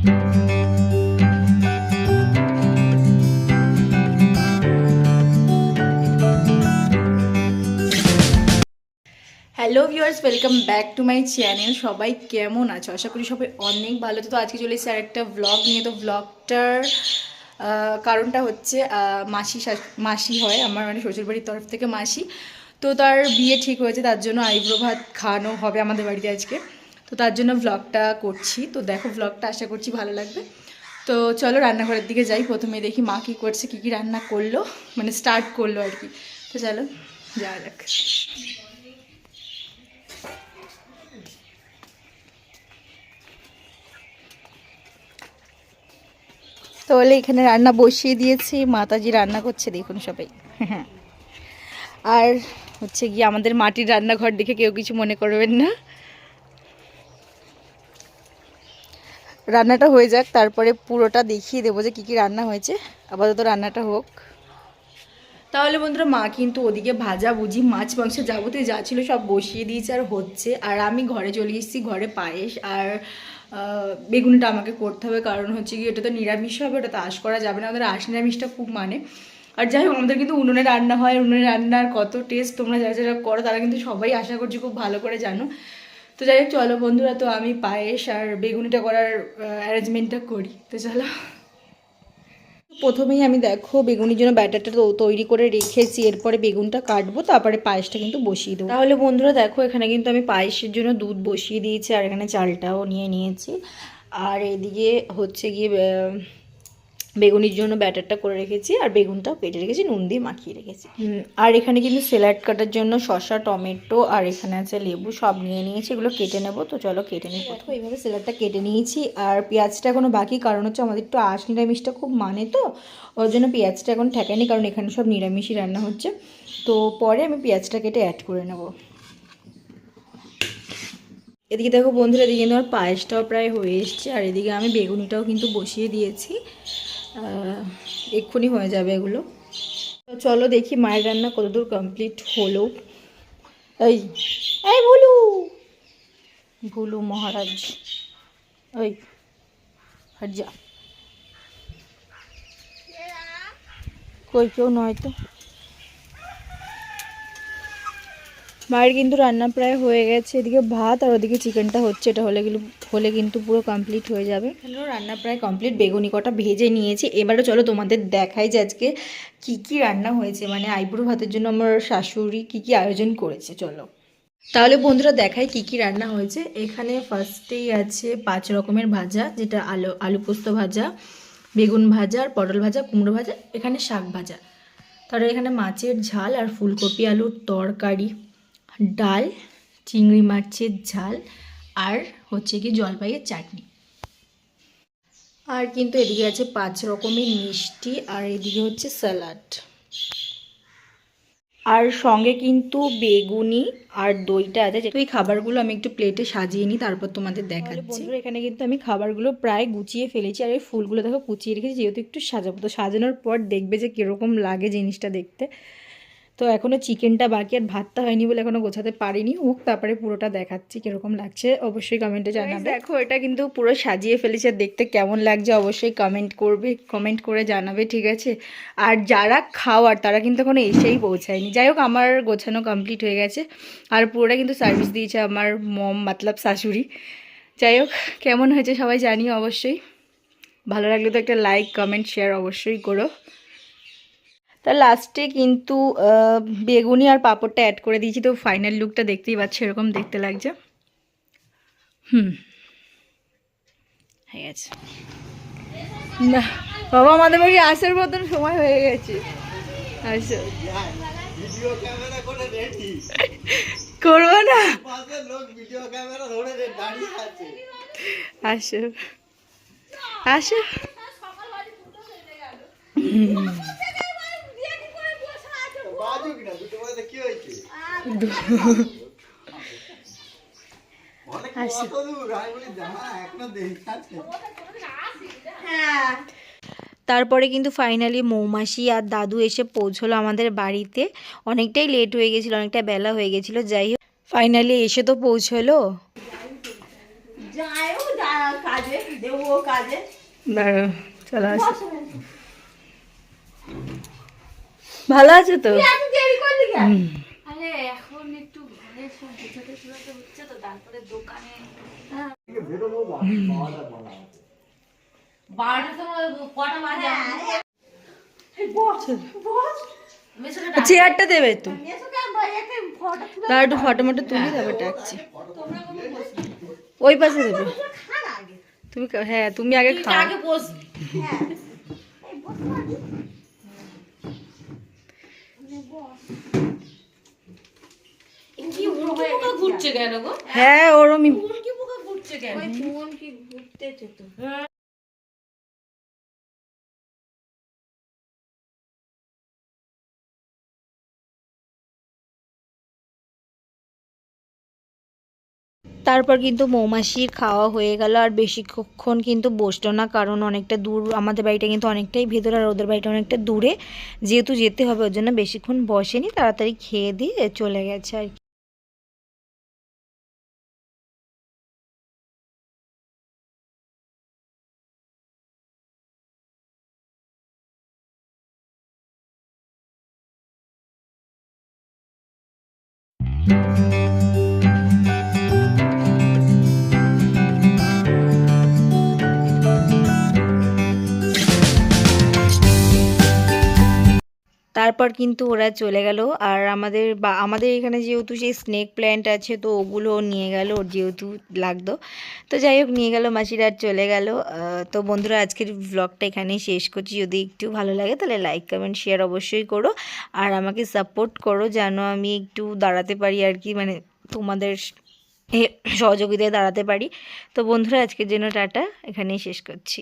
Hello viewers, welcome back to my channel. সবাই কেমন আছো? আশা করি সবাই অনেক ভালো। তো আজকে চলে এসেছি আর একটা ব্লগ নিয়ে। তো ব্লগটার কারণটা হচ্ছে মাসি হয় আমার, মানে শ্বশুরবাড়ির তরফ থেকে মাসি। তো তার বিয়ে ঠিক হয়েছে, তার জন্য আইব্রো ভাত খাওয়ানো হবে আমাদের বাড়িতে আজকে। তো তার জন্য ব্লগটা করছি। তো দেখো ব্লগটা, আশা করছি ভালো লাগবে। তো চলো রান্নাঘরের দিকে যাই। প্রথমে দেখি মা কী করছে, কী কী রান্না করলো, মানে স্টার্ট করলো আর কি। তো চলো যাওয়া যাক। তাহলে এখানে রান্না বসিয়ে দিয়েছি, মাতাজি রান্না করছে দেখুন সবাই। হ্যাঁ, আর হচ্ছে গিয়ে আমাদের মাটির রান্নাঘর দেখে কেউ কিছু মনে করবেন না। রান্নাটা হয়ে যাক, তারপরে পুরোটা দেখিয়ে দেবো যে কী কী রান্না হয়েছে। আপাতত রান্নাটা হোক। তাহলে বন্ধুরা, মা কিন্তু ওদিকে ভাজা ভুজি মাছ মাংস যাবতীয় যা ছিল সব বসিয়ে দিয়েছে আর হচ্ছে। আর আমি ঘরে চলে এসেছি, ঘরে পায়েস আর বেগুনটা আমাকে করতে হবে, কারণ হচ্ছে কি ওটা তো নিরামিষ হবে, ওটা তো আঁশ করা যাবে না, আমাদের আঁশ নিরামিষটা খুব মানে। আর যাই হোক, আমাদের কিন্তু উনুনে রান্না হয়, উনুনে রান্নার কত টেস্ট তোমরা যারা যারা করো তারা কিন্তু সবাই আশা করছি খুব ভালো করে জানো। তো যাই হোক চলো বন্ধুরা, তো আমি পায়েস আর বেগুনিটা করার অ্যারেঞ্জমেন্টটা করি। তো চলো, প্রথমেই আমি দেখো বেগুনির জন্য ব্যাটারটা তৈরি করে রেখেছি, এরপরে বেগুনটা কাটবো, তারপরে পায়েসটা কিন্তু বসিয়ে দেবো। তাহলে বন্ধুরা দেখো, এখানে কিন্তু আমি পায়েসের জন্য দুধ বসিয়ে দিয়েছি, আর এখানে চালটাও নিয়ে নিয়েছি। আর এদিকে হচ্ছে গিয়ে বেগুনির জন্য ব্যাটারটা করে রেখেছি, আর বেগুনটাও কেটে রেখেছি, নুন দিয়ে মাখিয়ে রেখেছি। আর এখানে কিন্তু স্যালাড কাটার জন্য শসা, টমেটো আর এখানে আছে লেবু, সব নিয়ে নিয়েছি, এগুলো কেটে নেবো। তো চলো কেটে নিই। প্রথমে এইভাবে স্যালাডটা কেটে নিয়েছি, আর পেঁয়াজটা এখনও বাকি, কারণ হচ্ছে আমাদের একটু আঁশ নিরামিষটা খুব মানে, তো ওর জন্য পেঁয়াজটা এখন ঠেকায়নি, কারণ এখানে সব নিরামিষই রান্না হচ্ছে। তো পরে আমি পেঁয়াজটা কেটে অ্যাড করে নেবো। এদিকে দেখো বন্ধুরা, এদিকে কিন্তু আমার পায়েসটাও প্রায় হয়ে এসছে, আর এদিকে আমি বেগুনিটাও কিন্তু বসিয়ে দিয়েছি, এক্ষুনি হয়ে যাবে এগুলো। তো চলো দেখি মায়ের রান্না কতদূর কমপ্লিট হলো। এই এই ভুলু, ভুলু মহারাজ, ওই হাট যা, কই কেউ নয় তো। মায়ের কিন্তু রান্না প্রায় হয়ে গেছে, এদিকে ভাত আর ওদিকে চিকেনটা হচ্ছে, এটা হলে কিন্তু পুরো কমপ্লিট হয়ে যাবে। হ্যালো, রান্না প্রায় কমপ্লিট, বেগুনি কটা ভেজে নিয়েছি। এবারে চলো তোমাদের দেখাই যে আজকে কি কি রান্না হয়েছে, মানে আইবুড়ো ভাতের জন্য আমার শাশুড়ি কি কি আয়োজন করেছে। চলো তাহলে বন্ধুরা দেখাই কি কি রান্না হয়েছে। এখানে ফার্স্টেই আছে 5 রকমের ভাজা, যেটা আলু পোস্ত ভাজা, বেগুন ভাজা, আর পটল ভাজা, কুমড়ো ভাজা, এখানে শাক ভাজা। তারপরে এখানে মাছের ঝাল আর ফুলকপি আলুর তরকারি, ডাল, চিংড়ি মাছের ঝাল, আর হচ্ছে কি জলপাইয়ের চাটনি। আর কিন্তু এদিকে আছে 5 রকমের মিষ্টি, আর এদিকে হচ্ছে স্যালাড, আর সঙ্গে কিন্তু বেগুনি আর দইটা আছে। তো এই খাবারগুলো আমি একটু প্লেটে সাজিয়ে নিই, তারপর তোমাদের দেখাচ্ছি। বন্ধুরা এখানে কিন্তু আমি খাবারগুলো প্রায় গুছিয়ে ফেলেছি, আর এই ফুলগুলো দেখো কুচিয়ে রেখেছি, যেহেতু একটু সাজাবো। তো সাজানোর পর দেখবে যে কীরকম লাগে জিনিসটা দেখতে। তো এখনও চিকেনটা বাকি, আর ভাতটা হয়নি বলে এখনও গোছাতে পারিনি, হোক তারপরে পুরোটা দেখাচ্ছি কীরকম লাগছে, অবশ্যই কমেন্টে জানাবে। দেখো এটা কিন্তু পুরো সাজিয়ে ফেলেছে, দেখতে কেমন লাগছে অবশ্যই কমেন্ট করে জানাবে, ঠিক আছে। আর যারা খাওয়ার তারা কিন্তু এখনও এসেই পৌঁছায়নি। যাই হোক, আমার গোছানো কমপ্লিট হয়ে গেছে, আর পুরোটা কিন্তু সার্ভিস দিয়েছে আমার মম, মতলব শাশুড়ি। যাই হোক, কেমন হয়েছে সবাই জানিও অবশ্যই। ভালো লাগলে তো একটা লাইক, কমেন্ট, শেয়ার অবশ্যই করো। তার লাস্টে কিন্তু বেগুনি আর পাঁপড়টা অ্যাড করে দিয়েছি। তো ফাইনাল লুকটা দেখতেই পাচ্ছি, এরকম দেখতে লাগছে। হয়ে গেছে না বাবা, আমাদের বাড়ি আসার মতন সময় হয়ে গেছে। আসো, করবো না, আসো আসো। তারপরে কিন্তু ফাইনালি মৌমাসি আর দাদু এসে পৌঁছলো আমাদের বাড়িতে। অনেকটাই লেট হয়ে গেছিলো, অনেকটা বেলা হয়ে গেছিলো। যাই হোক ফাইনালি এসে তো পৌঁছলো। দাঁড়াও, চলো আসো। ভালো আছো তো? হুম। আরে এখন একটু ঘরে সব গুছাতে শুরুতে হচ্ছে তো, তারপরে দোকানে চেয়ারটা দেবে তো, তার একটু ফটো মটো তুলি তারপর ডাকছি। ওই পাশে দেবে তুমি, হ্যাঁ তুমি আগে খাও। ঘুরছে কেন গো? হ্যাঁ ওরমই। ঘুরছে কেন? ঘুরতেছে তো। তারপর কিন্তু মৌমাছির খাওয়া হয়ে গেল, আর বেশিক্ষণ কিন্তু বসলো না, কারণ অনেকটা দূর, আমাদের বাড়িটা কিন্তু অনেকটাই ভেতরে আর ওদের বাড়িটা অনেকটা দূরে, যেহেতু যেতে হবে ওর জন্য বেশিক্ষণ বসেনি, তাড়াতাড়ি খেয়ে দিয়ে চলে গেছে আর কি। তারপর কিন্তু ওরা চলে গেল, আর আমাদের এখানে যেহেতু সেই স্নেক প্ল্যান্ট আছে, তো ওগুলো নিয়ে গেল, ওর যেহেতু লাগতো, তো যাই হোক নিয়ে গেল মাসিরা, আর চলে গেল। তো বন্ধুরা আজকের ব্লগটা এখানেই শেষ করছি। যদি একটু ভালো লাগে তাহলে লাইক কমেন্ট শেয়ার অবশ্যই করো, আর আমাকে সাপোর্ট করো যেন আমি একটু দাঁড়াতে পারি আর কি, মানে তোমাদের সহযোগিতায় দাঁড়াতে পারি। তো বন্ধুরা আজকের জন্য টাটা, এখানেই শেষ করছি।